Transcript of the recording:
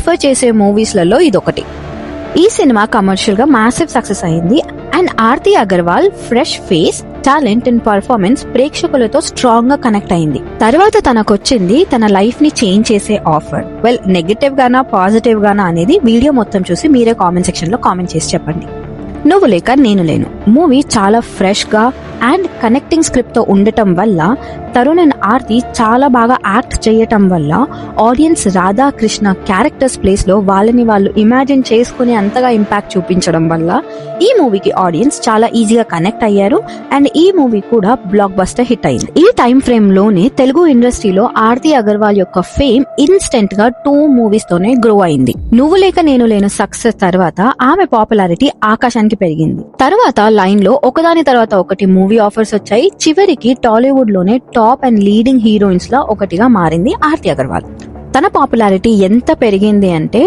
Prefer చేసే మూవీస్లలో ఇదొకటి. ఈ సినిమా కమర్షియల్ గా మ్యాసివ్ సక్సెస్ అయింది and Aarti Agarwal fresh face, talent and performance ప్రేక్షకులతో స్ట్రాంగ్ గా కనెక్ట్ అయింది. తర్వాత తనకొచ్చింది తన లైఫ్ ని చేంజ్ చేసే ఆఫర్. వెల్, నెగటివ్ గానా పాజిటివ్ గానా అనేది వీడియో మొత్తం చూసి మీరే కామెంట్ సెక్షన్ లో కామెంట్ చేసి చెప్పండి. నువ్వు లేక నేను లేను మూవీ చాలా ఫ్రెష్ గా అండ్ కనెక్టింగ్ స్క్రిప్ట్ తో ఉండటం వల్ల, తరుణ్ అండ్ ఆర్తి చాలా బాగా యాక్ట్ చేయటం వల్ల ఆడియన్స్ రాధాకృష్ణ క్యారెక్టర్స్ ప్లేస్ లో వాళ్ళని వాళ్ళు ఇమాజిన్ చేసుకుని అంతగా ఇంపాక్ట్ చూపించడం వల్ల ఈ మూవీకి ఆడియన్స్ చాలా ఈజీగా కనెక్ట్ అయ్యారు అండ్ ఈ మూవీ కూడా బ్లాక్ బస్టర్ హిట్ అయింది. ఈ టైం ఫ్రేమ్ లోనే తెలుగు ఇండస్ట్రీలో ఆర్తి అగర్వాల్ యొక్క ఫేమ్ ఇన్స్టెంట్ గా 2 మూవీస్ తోనే గ్రో అయింది. నువ్వు లేక నేను లేను సక్సెస్ తర్వాత ఆమె పాపులారిటీ ఆకాశానికి పెరిగింది. తర్వాత లైన్ లో ఒకదాని తర్వాత ఒకటి మూవీ ఆఫర్స్ వచ్చాయి. చివరికి టాలీవుడ్ లోనే టాప్ అండ్ లీడింగ్ హీరోయిన్స్ లో ఒకటిగా మారింది ఆర్తి అగర్వాల్. తన పాపులారిటీ ఎంత పెరిగింది అంటే